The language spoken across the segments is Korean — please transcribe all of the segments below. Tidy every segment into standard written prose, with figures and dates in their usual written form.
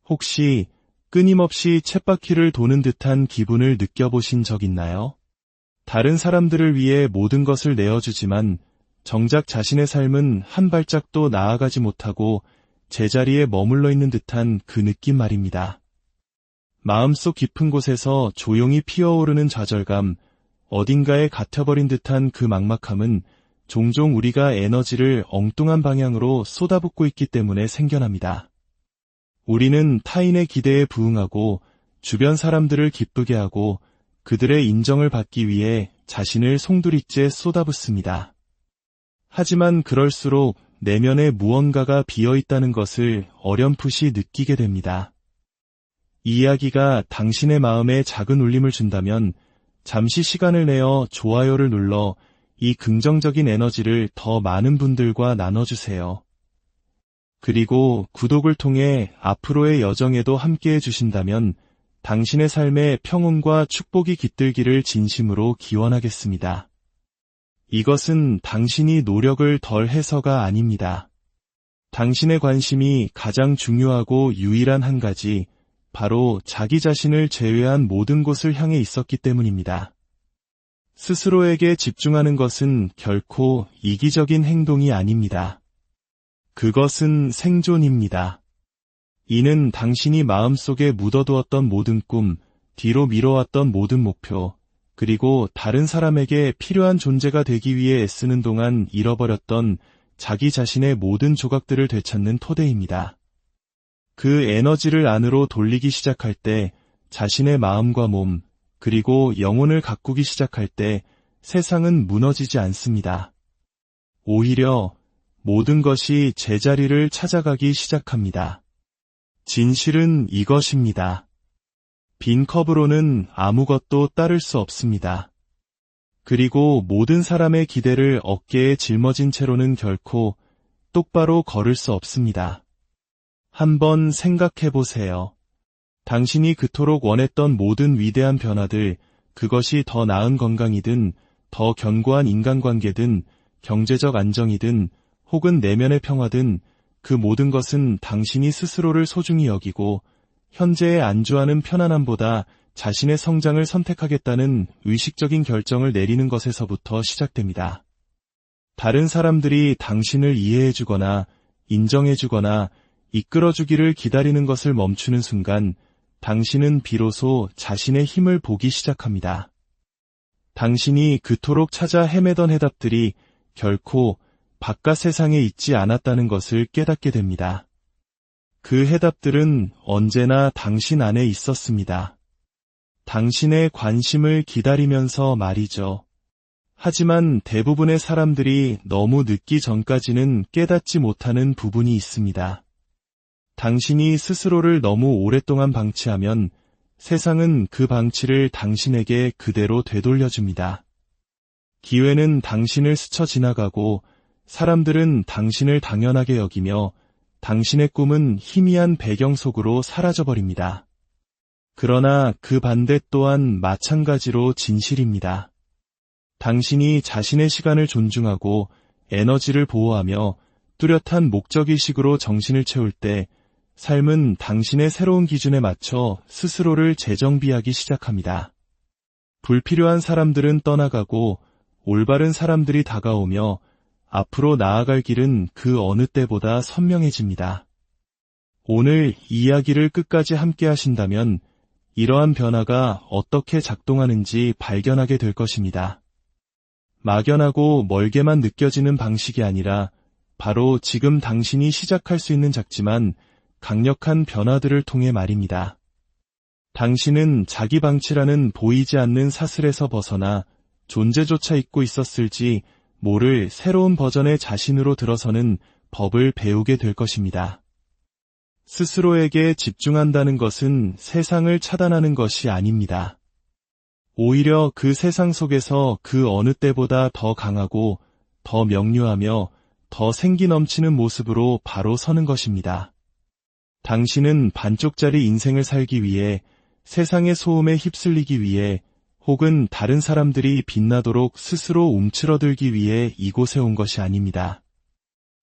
혹시 끊임없이 쳇바퀴를 도는 듯한 기분을 느껴보신 적 있나요? 다른 사람들을 위해 모든 것을 내어주지만 정작 자신의 삶은 한 발짝도 나아가지 못하고 제자리에 머물러 있는 듯한 그 느낌 말입니다. 마음속 깊은 곳에서 조용히 피어오르는 좌절감, 어딘가에 갇혀버린 듯한 그 막막함은 종종 우리가 에너지를 엉뚱한 방향으로 쏟아붓고 있기 때문에 생겨납니다. 우리는 타인의 기대에 부응하고 주변 사람들을 기쁘게 하고 그들의 인정을 받기 위해 자신을 송두리째 쏟아붓습니다. 하지만 그럴수록 내면에 무언가가 비어있다는 것을 어렴풋이 느끼게 됩니다. 이 이야기가 당신의 마음에 작은 울림을 준다면 잠시 시간을 내어 좋아요를 눌러 이 긍정적인 에너지를 더 많은 분들과 나눠주세요. 그리고 구독을 통해 앞으로의 여정에도 함께해 주신다면 당신의 삶에 평온과 축복이 깃들기를 진심으로 기원하겠습니다. 이것은 당신이 노력을 덜 해서가 아닙니다. 당신의 관심이 가장 중요하고 유일한 한 가지, 바로 자기 자신을 제외한 모든 곳을 향해 있었기 때문입니다. 스스로에게 집중하는 것은 결코 이기적인 행동이 아닙니다. 그것은 생존입니다. 이는 당신이 마음속에 묻어두었던 모든 꿈, 뒤로 미뤄왔던 모든 목표, 그리고 다른 사람에게 필요한 존재가 되기 위해 애쓰는 동안 잃어버렸던 자기 자신의 모든 조각들을 되찾는 토대입니다. 그 에너지를 안으로 돌리기 시작할 때 자신의 마음과 몸, 그리고 영혼을 가꾸기 시작할 때 세상은 무너지지 않습니다. 오히려 모든 것이 제자리를 찾아가기 시작합니다. 진실은 이것입니다. 빈 컵으로는 아무것도 따를 수 없습니다. 그리고 모든 사람의 기대를 어깨에 짊어진 채로는 결코 똑바로 걸을 수 없습니다. 한번 생각해 보세요. 당신이 그토록 원했던 모든 위대한 변화들, 그것이 더 나은 건강이든, 더 견고한 인간관계든, 경제적 안정이든, 혹은 내면의 평화든, 그 모든 것은 당신이 스스로를 소중히 여기고, 현재에 안주하는 편안함보다 자신의 성장을 선택하겠다는 의식적인 결정을 내리는 것에서부터 시작됩니다. 다른 사람들이 당신을 이해해주거나, 인정해주거나, 이끌어주기를 기다리는 것을 멈추는 순간 당신은 비로소 자신의 힘을 보기 시작합니다. 당신이 그토록 찾아 헤매던 해답들이 결코 바깥 세상에 있지 않았다는 것을 깨닫게 됩니다. 그 해답들은 언제나 당신 안에 있었습니다. 당신의 관심을 기다리면서 말이죠. 하지만 대부분의 사람들이 너무 늦기 전까지는 깨닫지 못하는 부분이 있습니다. 당신이 스스로를 너무 오랫동안 방치하면 세상은 그 방치를 당신에게 그대로 되돌려줍니다. 기회는 당신을 스쳐 지나가고 사람들은 당신을 당연하게 여기며 당신의 꿈은 희미한 배경 속으로 사라져버립니다. 그러나 그 반대 또한 마찬가지로 진실입니다. 당신이 자신의 시간을 존중하고 에너지를 보호하며 뚜렷한 목적의식으로 정신을 채울 때 삶은 당신의 새로운 기준에 맞춰 스스로를 재정비하기 시작합니다. 불필요한 사람들은 떠나가고 올바른 사람들이 다가오며 앞으로 나아갈 길은 그 어느 때보다 선명해집니다. 오늘 이야기를 끝까지 함께 하신다면 이러한 변화가 어떻게 작동하는지 발견하게 될 것입니다. 막연하고 멀게만 느껴지는 방식이 아니라 바로 지금 당신이 시작할 수 있는 작지만 강력한 변화들을 통해 말입니다. 당신은 자기 방치라는 보이지 않는 사슬에서 벗어나 존재조차 잊고 있었을지 모를 새로운 버전의 자신으로 들어서는 법을 배우게 될 것입니다. 스스로에게 집중한다는 것은 세상을 차단하는 것이 아닙니다. 오히려 그 세상 속에서 그 어느 때보다 더 강하고 더 명료하며 더 생기 넘치는 모습으로 바로 서는 것입니다. 당신은 반쪽짜리 인생을 살기 위해, 세상의 소음에 휩쓸리기 위해, 혹은 다른 사람들이 빛나도록 스스로 움츠러들기 위해 이곳에 온 것이 아닙니다.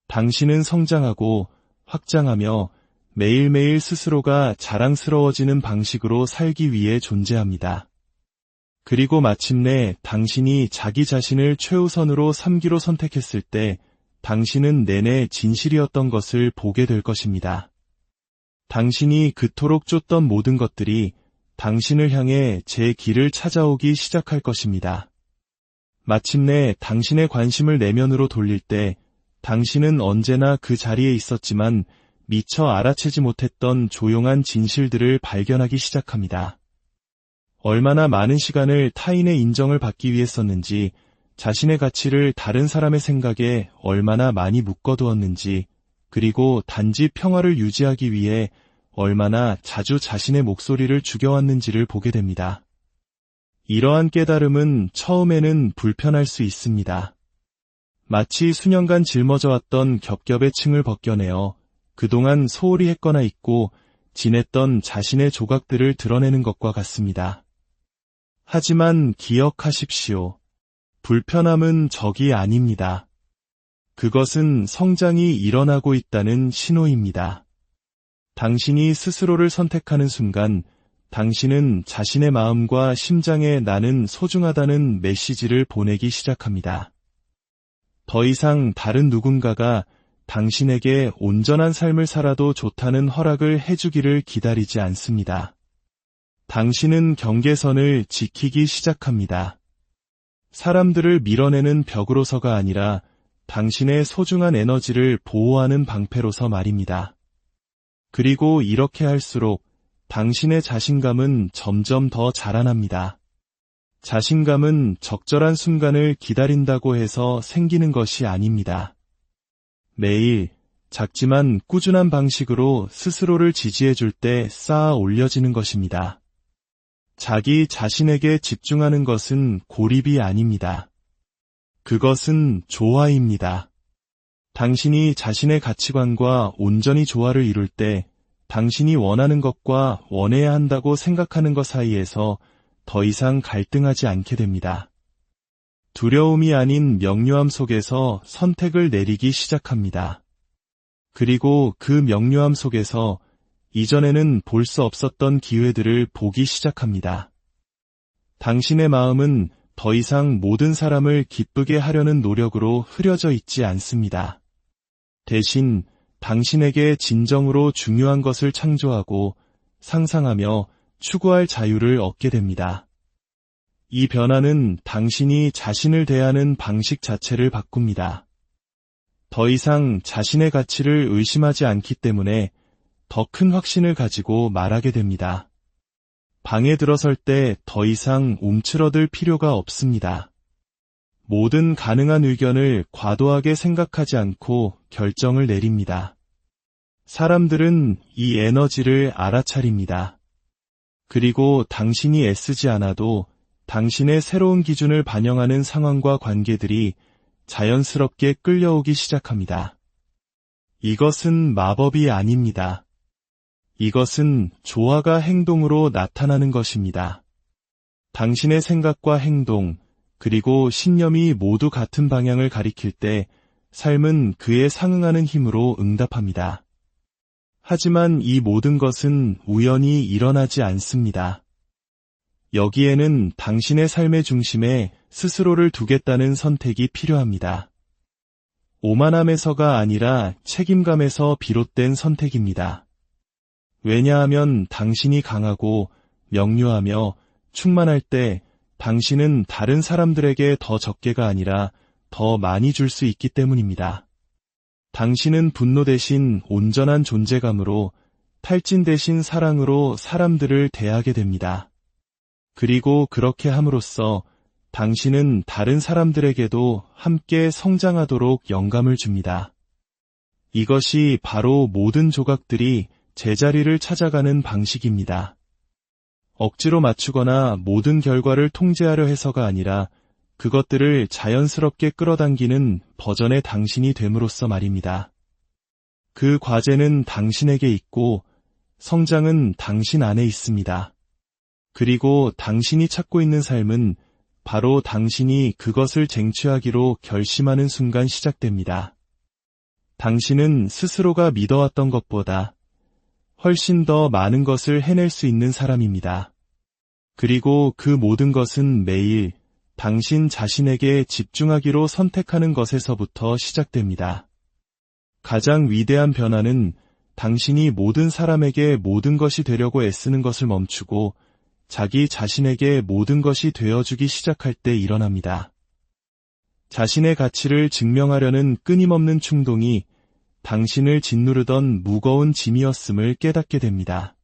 당신은 성장하고 확장하며 매일매일 스스로가 자랑스러워지는 방식으로 살기 위해 존재합니다. 그리고 마침내 당신이 자기 자신을 최우선으로 삼기로 선택했을 때 당신은 내내 진실이었던 것을 보게 될 것입니다. 당신이 그토록 쫓던 모든 것들이 당신을 향해 제 길을 찾아오기 시작할 것입니다. 마침내 당신의 관심을 내면으로 돌릴 때 당신은 언제나 그 자리에 있었지만 미처 알아채지 못했던 조용한 진실들을 발견하기 시작합니다. 얼마나 많은 시간을 타인의 인정을 받기 위해 썼는지, 자신의 가치를 다른 사람의 생각에 얼마나 많이 묶어두었는지, 그리고 단지 평화를 유지하기 위해 얼마나 자주 자신의 목소리를 죽여왔는지를 보게 됩니다. 이러한 깨달음은 처음에는 불편할 수 있습니다. 마치 수년간 짊어져왔던 겹겹의 층을 벗겨내어 그동안 소홀히 했거나 잊고 지냈던 자신의 조각들을 드러내는 것과 같습니다. 하지만 기억하십시오. 불편함은 적이 아닙니다. 그것은 성장이 일어나고 있다는 신호입니다. 당신이 스스로를 선택하는 순간 당신은 자신의 마음과 심장에 나는 소중하다는 메시지를 보내기 시작합니다. 더 이상 다른 누군가가 당신에게 온전한 삶을 살아도 좋다는 허락을 해주기를 기다리지 않습니다. 당신은 경계선을 지키기 시작합니다. 사람들을 밀어내는 벽으로서가 아니라 당신의 소중한 에너지를 보호하는 방패로서 말입니다. 그리고 이렇게 할수록 당신의 자신감은 점점 더 자라납니다. 자신감은 적절한 순간을 기다린다고 해서 생기는 것이 아닙니다. 매일 작지만 꾸준한 방식으로 스스로를 지지해줄 때 쌓아 올려지는 것입니다. 자기 자신에게 집중하는 것은 고립이 아닙니다. 그것은 조화입니다. 당신이 자신의 가치관과 온전히 조화를 이룰 때 당신이 원하는 것과 원해야 한다고 생각하는 것 사이에서 더 이상 갈등하지 않게 됩니다. 두려움이 아닌 명료함 속에서 선택을 내리기 시작합니다. 그리고 그 명료함 속에서 이전에는 볼 수 없었던 기회들을 보기 시작합니다. 당신의 마음은 더 이상 모든 사람을 기쁘게 하려는 노력으로 흐려져 있지 않습니다. 대신 당신에게 진정으로 중요한 것을 창조하고 상상하며 추구할 자유를 얻게 됩니다. 이 변화는 당신이 자신을 대하는 방식 자체를 바꿉니다. 더 이상 자신의 가치를 의심하지 않기 때문에 더 큰 확신을 가지고 말하게 됩니다. 방에 들어설 때 더 이상 움츠러들 필요가 없습니다. 모든 가능한 의견을 과도하게 생각하지 않고 결정을 내립니다. 사람들은 이 에너지를 알아차립니다. 그리고 당신이 애쓰지 않아도 당신의 새로운 기준을 반영하는 상황과 관계들이 자연스럽게 끌려오기 시작합니다. 이것은 마법이 아닙니다. 이것은 조화가 행동으로 나타나는 것입니다. 당신의 생각과 행동, 그리고 신념이 모두 같은 방향을 가리킬 때 삶은 그에 상응하는 힘으로 응답합니다. 하지만 이 모든 것은 우연히 일어나지 않습니다. 여기에는 당신의 삶의 중심에 스스로를 두겠다는 선택이 필요합니다. 오만함에서가 아니라 책임감에서 비롯된 선택입니다. 왜냐하면 당신이 강하고 명료하며 충만할 때 당신은 다른 사람들에게 더 적게가 아니라 더 많이 줄 수 있기 때문입니다. 당신은 분노 대신 온전한 존재감으로, 탈진 대신 사랑으로 사람들을 대하게 됩니다. 그리고 그렇게 함으로써 당신은 다른 사람들에게도 함께 성장하도록 영감을 줍니다. 이것이 바로 모든 조각들이 제자리를 찾아가는 방식입니다. 억지로 맞추거나 모든 결과를 통제하려 해서가 아니라 그것들을 자연스럽게 끌어당기는 버전의 당신이 됨으로써 말입니다. 그 과제는 당신에게 있고 성장은 당신 안에 있습니다. 그리고 당신이 찾고 있는 삶은 바로 당신이 그것을 쟁취하기로 결심하는 순간 시작됩니다. 당신은 스스로가 믿어왔던 것보다 훨씬 더 많은 것을 해낼 수 있는 사람입니다. 그리고 그 모든 것은 매일 당신 자신에게 집중하기로 선택하는 것에서부터 시작됩니다. 가장 위대한 변화는 당신이 모든 사람에게 모든 것이 되려고 애쓰는 것을 멈추고 자기 자신에게 모든 것이 되어주기 시작할 때 일어납니다. 자신의 가치를 증명하려는 끊임없는 충동이 당신을 짓누르던 무거운 짐이었음을 깨닫게 됩니다.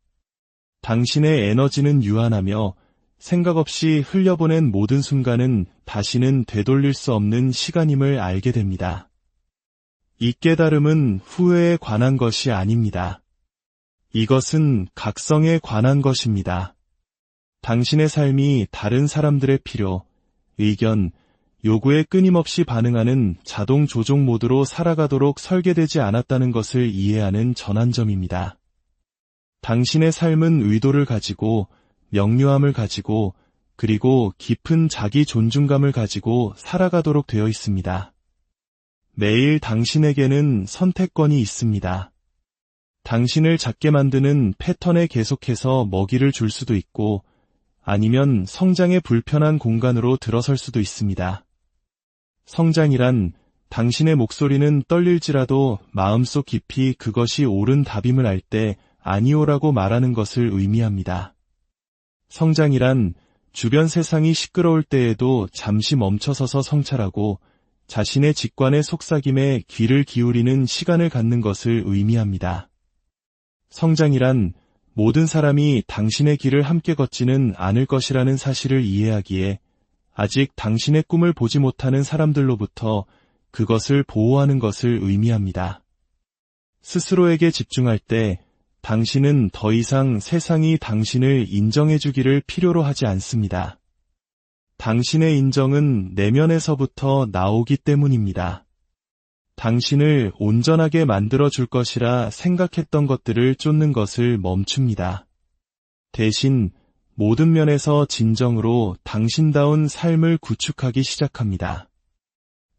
당신의 에너지는 유한하며 생각 없이 흘려보낸 모든 순간은 다시는 되돌릴 수 없는 시간임을 알게 됩니다. 이 깨달음은 후회에 관한 것이 아닙니다. 이것은 각성에 관한 것입니다. 당신의 삶이 다른 사람들의 필요, 의견, 요구에 끊임없이 반응하는 자동 조종 모드로 살아가도록 설계되지 않았다는 것을 이해하는 전환점입니다. 당신의 삶은 의도를 가지고, 명료함을 가지고, 그리고 깊은 자기 존중감을 가지고 살아가도록 되어 있습니다. 매일 당신에게는 선택권이 있습니다. 당신을 작게 만드는 패턴에 계속해서 먹이를 줄 수도 있고, 아니면 성장의 불편한 공간으로 들어설 수도 있습니다. 성장이란 당신의 목소리는 떨릴지라도 마음속 깊이 그것이 옳은 답임을 알 때 아니오라고 말하는 것을 의미합니다. 성장이란 주변 세상이 시끄러울 때에도 잠시 멈춰서서 성찰하고 자신의 직관의 속삭임에 귀를 기울이는 시간을 갖는 것을 의미합니다. 성장이란 모든 사람이 당신의 길을 함께 걷지는 않을 것이라는 사실을 이해하기에 아직 당신의 꿈을 보지 못하는 사람들로부터 그것을 보호하는 것을 의미합니다. 스스로에게 집중할 때 당신은 더 이상 세상이 당신을 인정해주기를 필요로 하지 않습니다. 당신의 인정은 내면에서부터 나오기 때문입니다. 당신을 온전하게 만들어줄 것이라 생각했던 것들을 쫓는 것을 멈춥니다. 대신 모든 면에서 진정으로 당신다운 삶을 구축하기 시작합니다.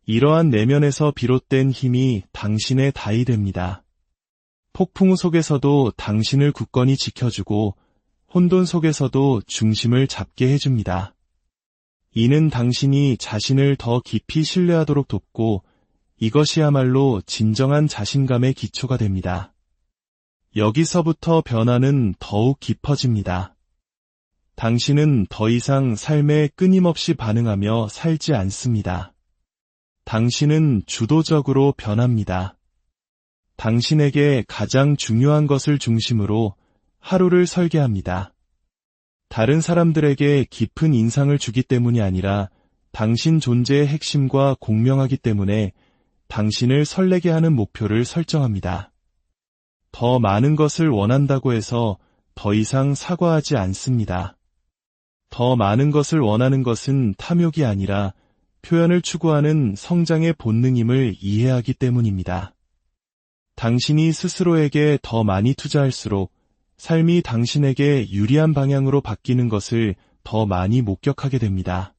이러한 내면에서 비롯된 힘이 당신의 다이 됩니다. 폭풍우 속에서도 당신을 굳건히 지켜주고 혼돈 속에서도 중심을 잡게 해줍니다. 이는 당신이 자신을 더 깊이 신뢰하도록 돕고 이것이야말로 진정한 자신감의 기초가 됩니다. 여기서부터 변화는 더욱 깊어집니다. 당신은 더 이상 삶에 끊임없이 반응하며 살지 않습니다. 당신은 주도적으로 변합니다. 당신에게 가장 중요한 것을 중심으로 하루를 설계합니다. 다른 사람들에게 깊은 인상을 주기 때문이 아니라 당신 존재의 핵심과 공명하기 때문에 당신을 설레게 하는 목표를 설정합니다. 더 많은 것을 원한다고 해서 더 이상 사과하지 않습니다. 더 많은 것을 원하는 것은 탐욕이 아니라 표현을 추구하는 성장의 본능임을 이해하기 때문입니다. 당신이 스스로에게 더 많이 투자할수록 삶이 당신에게 유리한 방향으로 바뀌는 것을 더 많이 목격하게 됩니다.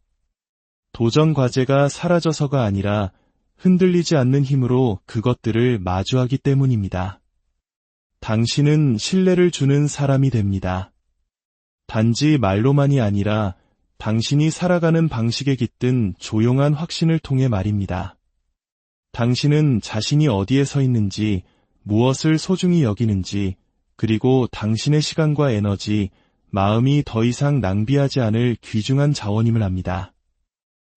도전 과제가 사라져서가 아니라 흔들리지 않는 힘으로 그것들을 마주하기 때문입니다. 당신은 신뢰를 주는 사람이 됩니다. 단지 말로만이 아니라 당신이 살아가는 방식에 깃든 조용한 확신을 통해 말입니다. 당신은 자신이 어디에 서 있는지, 무엇을 소중히 여기는지, 그리고 당신의 시간과 에너지, 마음이 더 이상 낭비하지 않을 귀중한 자원임을 압니다.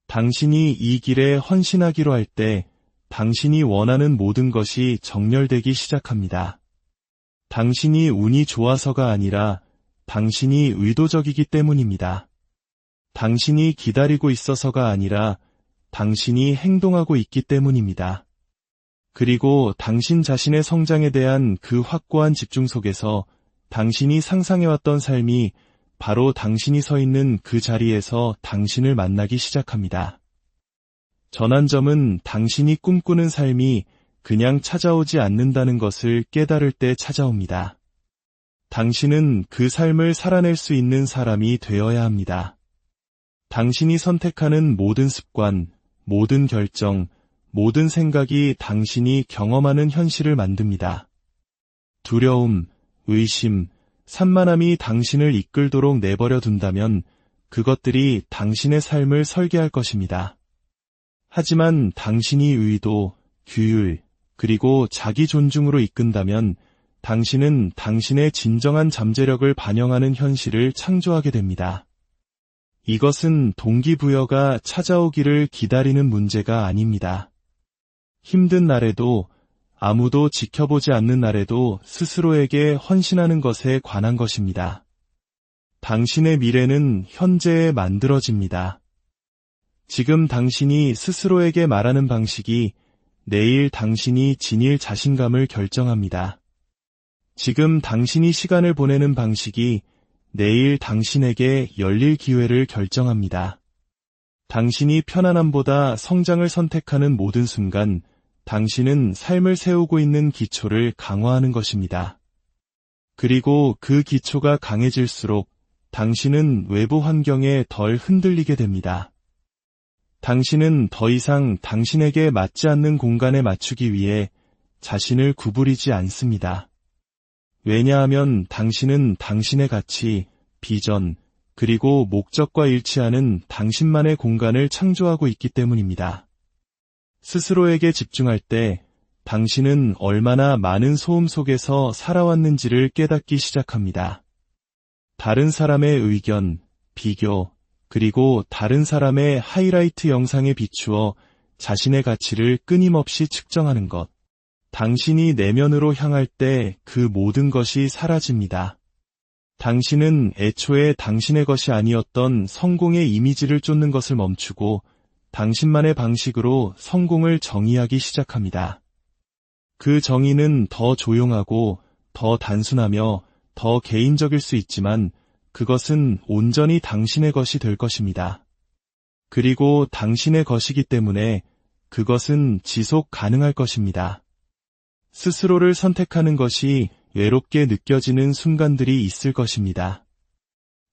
당신이 이 길에 헌신하기로 할 때 당신이 원하는 모든 것이 정렬되기 시작합니다. 당신이 운이 좋아서가 아니라 당신이 의도적이기 때문입니다. 당신이 기다리고 있어서가 아니라 당신이 행동하고 있기 때문입니다. 그리고 당신 자신의 성장에 대한 그 확고한 집중 속에서 당신이 상상해왔던 삶이 바로 당신이 서 있는 그 자리에서 당신을 만나기 시작합니다. 전환점은 당신이 꿈꾸는 삶이 그냥 찾아오지 않는다는 것을 깨달을 때 찾아옵니다. 당신은 그 삶을 살아낼 수 있는 사람이 되어야 합니다. 당신이 선택하는 모든 습관, 모든 결정, 모든 생각이 당신이 경험하는 현실을 만듭니다. 두려움, 의심, 산만함이 당신을 이끌도록 내버려 둔다면 그것들이 당신의 삶을 설계할 것입니다. 하지만 당신이 의도, 규율, 그리고 자기 존중으로 이끈다면 당신은 당신의 진정한 잠재력을 반영하는 현실을 창조하게 됩니다. 이것은 동기부여가 찾아오기를 기다리는 문제가 아닙니다. 힘든 날에도 아무도 지켜보지 않는 날에도 스스로에게 헌신하는 것에 관한 것입니다. 당신의 미래는 현재에 만들어집니다. 지금 당신이 스스로에게 말하는 방식이 내일 당신이 지닐 자신감을 결정합니다. 지금 당신이 시간을 보내는 방식이 내일 당신에게 열릴 기회를 결정합니다. 당신이 편안함보다 성장을 선택하는 모든 순간 당신은 삶을 세우고 있는 기초를 강화하는 것입니다. 그리고 그 기초가 강해질수록 당신은 외부 환경에 덜 흔들리게 됩니다. 당신은 더 이상 당신에게 맞지 않는 공간에 맞추기 위해 자신을 구부리지 않습니다. 왜냐하면 당신은 당신의 가치, 비전, 그리고 목적과 일치하는 당신만의 공간을 창조하고 있기 때문입니다. 스스로에게 집중할 때 당신은 얼마나 많은 소음 속에서 살아왔는지를 깨닫기 시작합니다. 다른 사람의 의견, 비교, 그리고 다른 사람의 하이라이트 영상에 비추어 자신의 가치를 끊임없이 측정하는 것. 당신이 내면으로 향할 때 그 모든 것이 사라집니다. 당신은 애초에 당신의 것이 아니었던 성공의 이미지를 쫓는 것을 멈추고 당신만의 방식으로 성공을 정의하기 시작합니다. 그 정의는 더 조용하고 더 단순하며 더 개인적일 수 있지만 그것은 온전히 당신의 것이 될 것입니다. 그리고 당신의 것이기 때문에 그것은 지속 가능할 것입니다. 스스로를 선택하는 것이 외롭게 느껴지는 순간들이 있을 것입니다.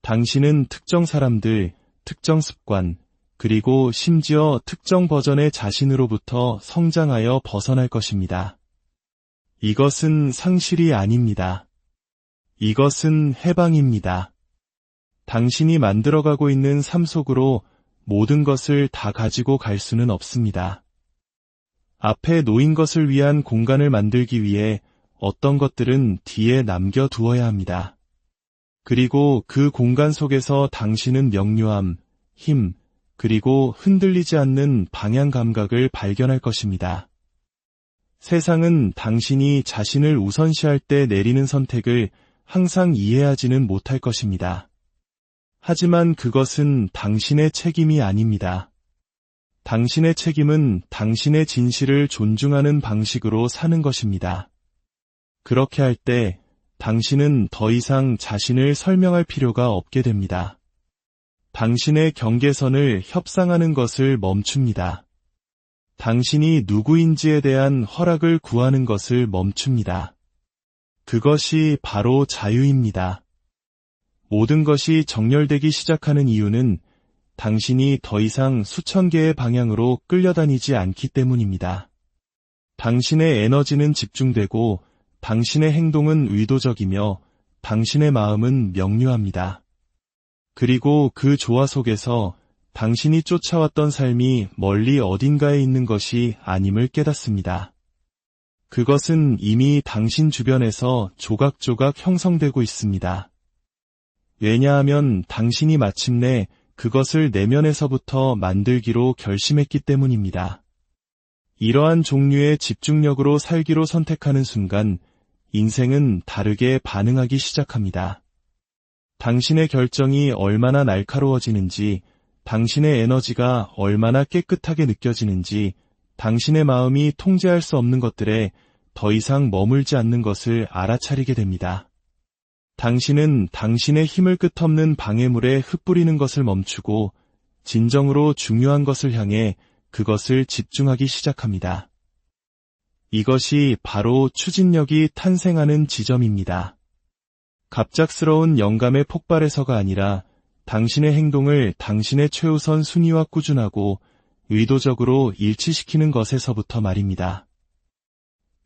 당신은 특정 사람들, 특정 습관, 그리고 심지어 특정 버전의 자신으로부터 성장하여 벗어날 것입니다. 이것은 상실이 아닙니다. 이것은 해방입니다. 당신이 만들어가고 있는 삶 속으로 모든 것을 다 가지고 갈 수는 없습니다. 앞에 놓인 것을 위한 공간을 만들기 위해 어떤 것들은 뒤에 남겨두어야 합니다. 그리고 그 공간 속에서 당신은 명료함, 힘, 그리고 흔들리지 않는 방향 감각을 발견할 것입니다. 세상은 당신이 자신을 우선시할 때 내리는 선택을 항상 이해하지는 못할 것입니다. 하지만 그것은 당신의 책임이 아닙니다. 당신의 책임은 당신의 진실을 존중하는 방식으로 사는 것입니다. 그렇게 할 때 당신은 더 이상 자신을 설명할 필요가 없게 됩니다. 당신의 경계선을 협상하는 것을 멈춥니다. 당신이 누구인지에 대한 허락을 구하는 것을 멈춥니다. 그것이 바로 자유입니다. 모든 것이 정렬되기 시작하는 이유는 당신이 더 이상 수천 개의 방향으로 끌려다니지 않기 때문입니다. 당신의 에너지는 집중되고 당신의 행동은 의도적이며 당신의 마음은 명료합니다. 그리고 그 조화 속에서 당신이 쫓아왔던 삶이 멀리 어딘가에 있는 것이 아님을 깨닫습니다. 그것은 이미 당신 주변에서 조각조각 형성되고 있습니다. 왜냐하면 당신이 마침내 그것을 내면에서부터 만들기로 결심했기 때문입니다. 이러한 종류의 집중력으로 살기로 선택하는 순간 인생은 다르게 반응하기 시작합니다. 당신의 결정이 얼마나 날카로워지는지, 당신의 에너지가 얼마나 깨끗하게 느껴지는지, 당신의 마음이 통제할 수 없는 것들에 더 이상 머물지 않는 것을 알아차리게 됩니다. 당신은 당신의 힘을 끝없는 방해물에 흩뿌리는 것을 멈추고 진정으로 중요한 것을 향해 그것을 집중하기 시작합니다. 이것이 바로 추진력이 탄생하는 지점입니다. 갑작스러운 영감의 폭발에서가 아니라 당신의 행동을 당신의 최우선 순위와 꾸준하고 의도적으로 일치시키는 것에서부터 말입니다.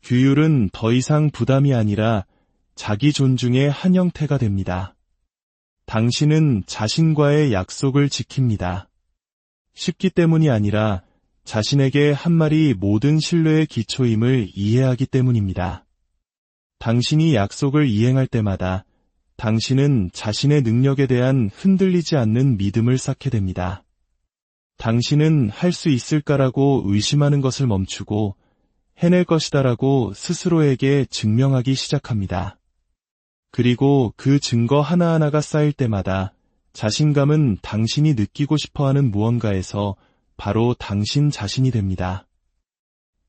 규율은 더 이상 부담이 아니라 자기 존중의 한 형태가 됩니다. 당신은 자신과의 약속을 지킵니다. 쉽기 때문이 아니라 자신에게 한 말이 모든 신뢰의 기초임을 이해하기 때문입니다. 당신이 약속을 이행할 때마다 당신은 자신의 능력에 대한 흔들리지 않는 믿음을 쌓게 됩니다. 당신은 할 수 있을까라고 의심하는 것을 멈추고 해낼 것이다라고 스스로에게 증명하기 시작합니다. 그리고 그 증거 하나하나가 쌓일 때마다 자신감은 당신이 느끼고 싶어하는 무언가에서 바로 당신 자신이 됩니다.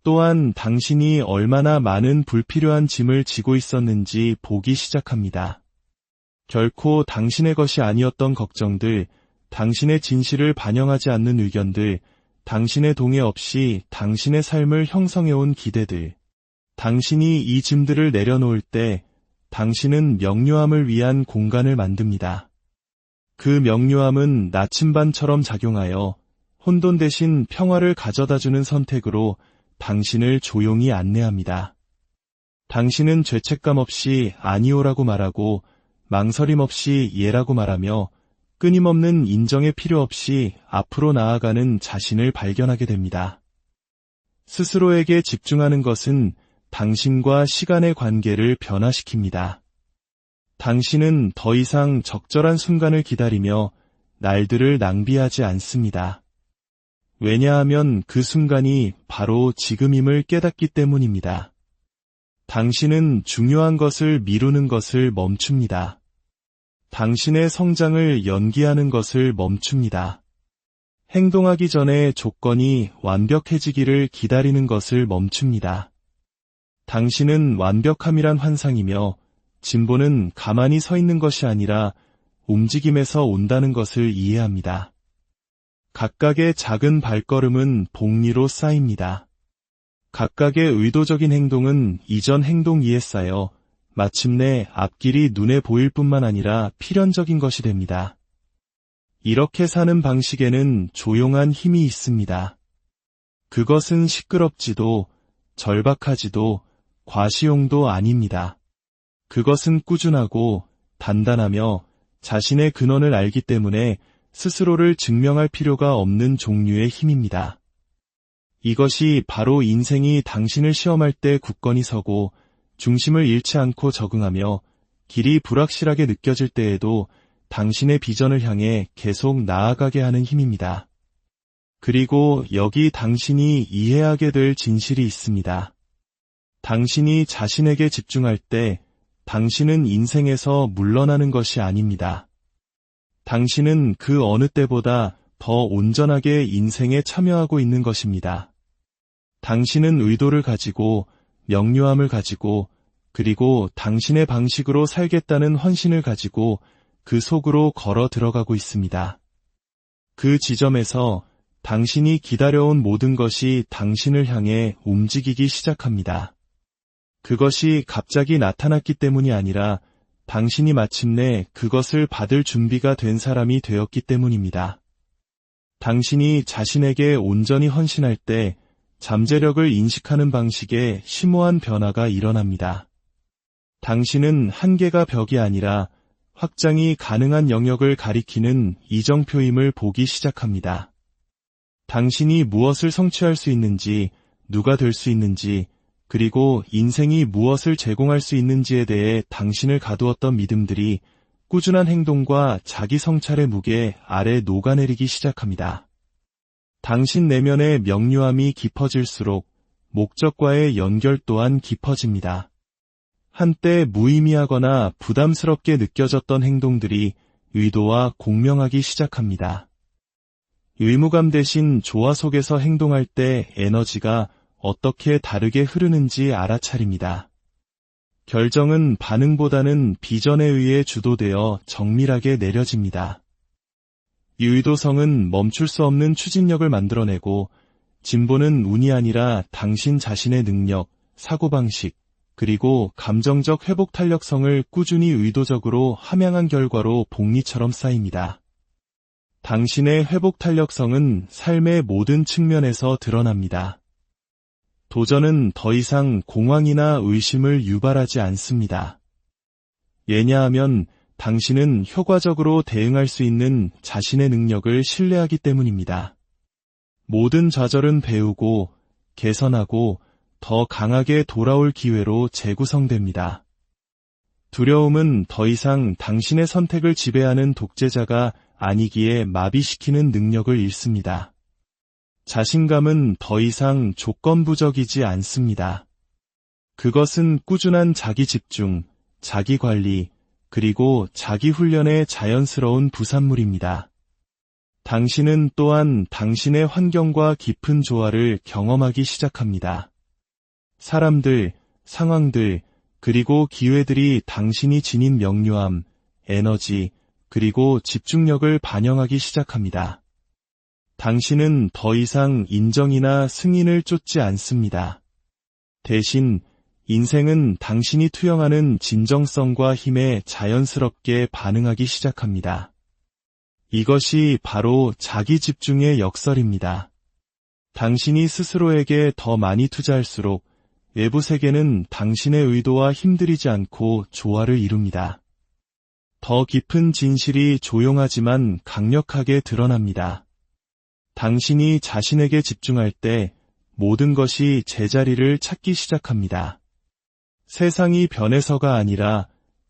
또한 당신이 얼마나 많은 불필요한 짐을 지고 있었는지 보기 시작합니다. 결코 당신의 것이 아니었던 걱정들, 당신의 진실을 반영하지 않는 의견들, 당신의 동의 없이 당신의 삶을 형성해온 기대들, 당신이 이 짐들을 내려놓을 때 당신은 명료함을 위한 공간을 만듭니다. 그 명료함은 나침반처럼 작용하여 혼돈 대신 평화를 가져다주는 선택으로 당신을 조용히 안내합니다. 당신은 죄책감 없이 아니오라고 말하고 망설임 없이 예라고 말하며 끊임없는 인정의 필요 없이 앞으로 나아가는 자신을 발견하게 됩니다. 스스로에게 집중하는 것은 당신과 시간의 관계를 변화시킵니다. 당신은 더 이상 적절한 순간을 기다리며 날들을 낭비하지 않습니다. 왜냐하면 그 순간이 바로 지금임을 깨닫기 때문입니다. 당신은 중요한 것을 미루는 것을 멈춥니다. 당신의 성장을 연기하는 것을 멈춥니다. 행동하기 전에 조건이 완벽해지기를 기다리는 것을 멈춥니다. 당신은 완벽함이란 환상이며 진보는 가만히 서 있는 것이 아니라 움직임에서 온다는 것을 이해합니다. 각각의 작은 발걸음은 복리로 쌓입니다. 각각의 의도적인 행동은 이전 행동 위에 쌓여 마침내 앞길이 눈에 보일 뿐만 아니라 필연적인 것이 됩니다. 이렇게 사는 방식에는 조용한 힘이 있습니다. 그것은 시끄럽지도 절박하지도 과시용도 아닙니다. 그것은 꾸준하고 단단하며 자신의 근원을 알기 때문에 스스로를 증명할 필요가 없는 종류의 힘입니다. 이것이 바로 인생이 당신을 시험할 때 굳건히 서고 중심을 잃지 않고 적응하며 길이 불확실하게 느껴질 때에도 당신의 비전을 향해 계속 나아가게 하는 힘입니다. 그리고 여기 당신이 이해하게 될 진실이 있습니다. 당신이 자신에게 집중할 때 당신은 인생에서 물러나는 것이 아닙니다. 당신은 그 어느 때보다 더 온전하게 인생에 참여하고 있는 것입니다. 당신은 의도를 가지고 명료함을 가지고 그리고 당신의 방식으로 살겠다는 헌신을 가지고 그 속으로 걸어 들어가고 있습니다. 그 지점에서 당신이 기다려온 모든 것이 당신을 향해 움직이기 시작합니다. 그것이 갑자기 나타났기 때문이 아니라 당신이 마침내 그것을 받을 준비가 된 사람이 되었기 때문입니다. 당신이 자신에게 온전히 헌신할 때 잠재력을 인식하는 방식에 심오한 변화가 일어납니다. 당신은 한계가 벽이 아니라 확장이 가능한 영역을 가리키는 이정표임을 보기 시작합니다. 당신이 무엇을 성취할 수 있는지, 누가 될 수 있는지, 그리고 인생이 무엇을 제공할 수 있는지에 대해 당신을 가두었던 믿음들이 꾸준한 행동과 자기 성찰의 무게 아래 녹아내리기 시작합니다. 당신 내면의 명료함이 깊어질수록 목적과의 연결 또한 깊어집니다. 한때 무의미하거나 부담스럽게 느껴졌던 행동들이 의도와 공명하기 시작합니다. 의무감 대신 조화 속에서 행동할 때 에너지가 어떻게 다르게 흐르는지 알아차립니다. 결정은 반응보다는 비전에 의해 주도되어 정밀하게 내려집니다. 유의도성은 멈출 수 없는 추진력을 만들어내고 진보는 운이 아니라 당신 자신의 능력, 사고방식, 그리고 감정적 회복 탄력성을 꾸준히 의도적으로 함양한 결과로 복리처럼 쌓입니다. 당신의 회복 탄력성은 삶의 모든 측면에서 드러납니다. 도전은 더 이상 공황이나 의심을 유발하지 않습니다. 왜냐하면 당신은 효과적으로 대응할 수 있는 자신의 능력을 신뢰하기 때문입니다. 모든 좌절은 배우고 개선하고 더 강하게 돌아올 기회로 재구성됩니다. 두려움은 더 이상 당신의 선택을 지배하는 독재자가 아니기에 마비시키는 능력을 잃습니다. 자신감은 더 이상 조건부적이지 않습니다. 그것은 꾸준한 자기 집중, 자기 관리, 그리고 자기 훈련의 자연스러운 부산물입니다. 당신은 또한 당신의 환경과 깊은 조화를 경험하기 시작합니다. 사람들, 상황들, 그리고 기회들이 당신이 지닌 명료함, 에너지, 그리고 집중력을 반영하기 시작합니다. 당신은 더 이상 인정이나 승인을 쫓지 않습니다. 대신 인생은 당신이 투영하는 진정성과 힘에 자연스럽게 반응하기 시작합니다. 이것이 바로 자기 집중의 역설입니다. 당신이 스스로에게 더 많이 투자할수록 외부 세계는 당신의 의도와 힘들이지 않고 조화를 이룹니다. 더 깊은 진실이 조용하지만 강력하게 드러납니다. 당신이 자신에게 집중할 때 모든 것이 제자리를 찾기 시작합니다. 세상이 변해서가 아니라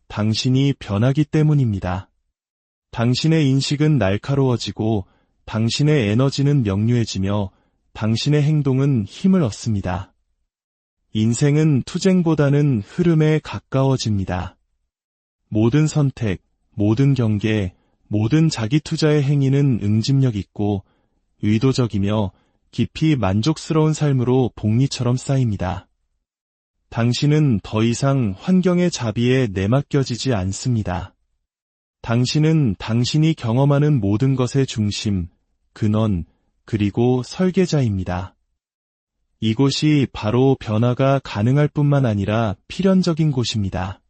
당신이 변하기 때문입니다. 당신의 인식은 날카로워지고 당신의 에너지는 명료해지며 당신의 행동은 힘을 얻습니다. 인생은 투쟁보다는 흐름에 가까워집니다. 모든 선택, 모든 경계, 모든 자기 투자의 행위는 응집력 있고 의도적이며 깊이 만족스러운 삶으로 복리처럼 쌓입니다. 당신은 더 이상 환경의 자비에 내맡겨지지 않습니다. 당신은 당신이 경험하는 모든 것의 중심, 근원, 그리고 설계자입니다. 이곳이 바로 변화가 가능할 뿐만 아니라 필연적인 곳입니다.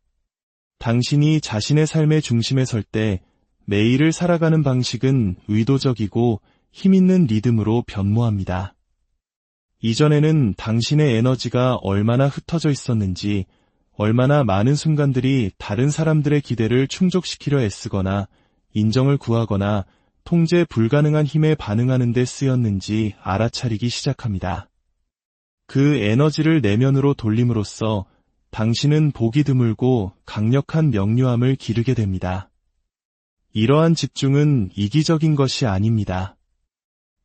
당신이 자신의 삶의 중심에 설 때 매일을 살아가는 방식은 의도적이고 힘있는 리듬으로 변모합니다. 이전에는 당신의 에너지가 얼마나 흩어져 있었는지, 얼마나 많은 순간들이 다른 사람들의 기대를 충족시키려 애쓰거나 인정을 구하거나 통제 불가능한 힘에 반응하는 데 쓰였는지 알아차리기 시작합니다. 그 에너지를 내면으로 돌림으로써 당신은 보기 드물고 강력한 명료함을 기르게 됩니다. 이러한 집중은 이기적인 것이 아닙니다.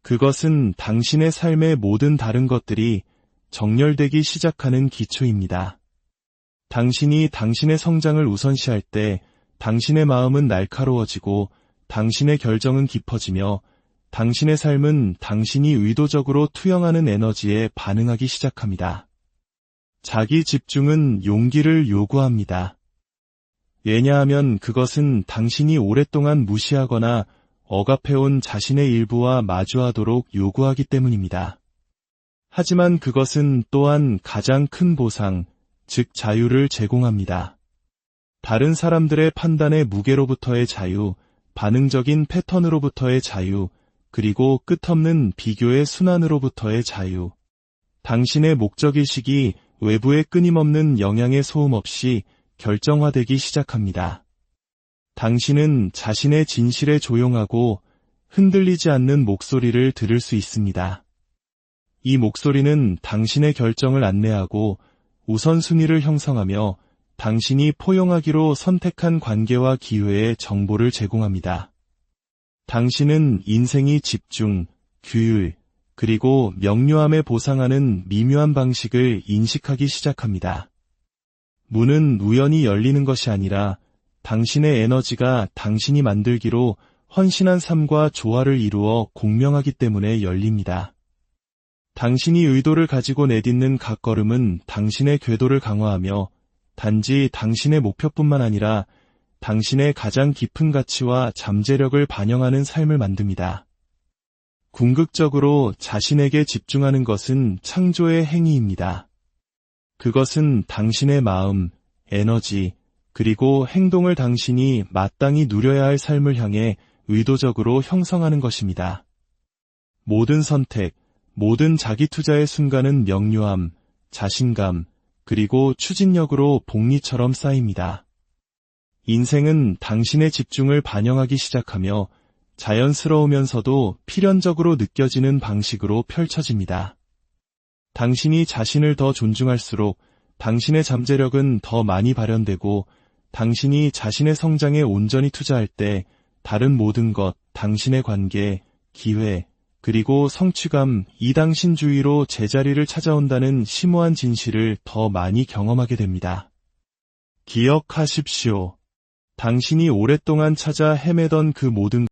그것은 당신의 삶의 모든 다른 것들이 정렬되기 시작하는 기초입니다. 당신이 당신의 성장을 우선시할 때 당신의 마음은 날카로워지고 당신의 결정은 깊어지며 당신의 삶은 당신이 의도적으로 투영하는 에너지에 반응하기 시작합니다. 자기 집중은 용기를 요구합니다. 왜냐하면 그것은 당신이 오랫동안 무시하거나 억압해온 자신의 일부와 마주하도록 요구하기 때문입니다. 하지만 그것은 또한 가장 큰 보상, 즉 자유를 제공합니다. 다른 사람들의 판단의 무게로부터의 자유, 반응적인 패턴으로부터의 자유, 그리고 끝없는 비교의 순환으로부터의 자유. 당신의 목적의식이 외부의 끊임없는 영향의 소음 없이 결정화되기 시작합니다. 당신은 자신의 진실에 조용하고 흔들리지 않는 목소리를 들을 수 있습니다. 이 목소리는 당신의 결정을 안내하고 우선순위를 형성하며 당신이 포용하기로 선택한 관계와 기회에 정보를 제공합니다. 당신은 인생이 집중, 규율, 그리고 명료함에 보상하는 미묘한 방식을 인식하기 시작합니다. 문은 우연히 열리는 것이 아니라 당신의 에너지가 당신이 만들기로 헌신한 삶과 조화를 이루어 공명하기 때문에 열립니다. 당신이 의도를 가지고 내딛는 각 걸음은 당신의 궤도를 강화하며 단지 당신의 목표뿐만 아니라 당신의 가장 깊은 가치와 잠재력을 반영하는 삶을 만듭니다. 궁극적으로 자신에게 집중하는 것은 창조의 행위입니다. 그것은 당신의 마음, 에너지, 그리고 행동을 당신이 마땅히 누려야 할 삶을 향해 의도적으로 형성하는 것입니다. 모든 선택, 모든 자기 투자의 순간은 명료함, 자신감, 그리고 추진력으로 복리처럼 쌓입니다. 인생은 당신의 집중을 반영하기 시작하며 자연스러우면서도 필연적으로 느껴지는 방식으로 펼쳐집니다. 당신이 자신을 더 존중할수록 당신의 잠재력은 더 많이 발현되고 당신이 자신의 성장에 온전히 투자할 때 다른 모든 것, 당신의 관계, 기회, 그리고 성취감, 이당신주의로 제자리를 찾아온다는 심오한 진실을 더 많이 경험하게 됩니다. 기억하십시오. 당신이 오랫동안 찾아 헤매던 그 모든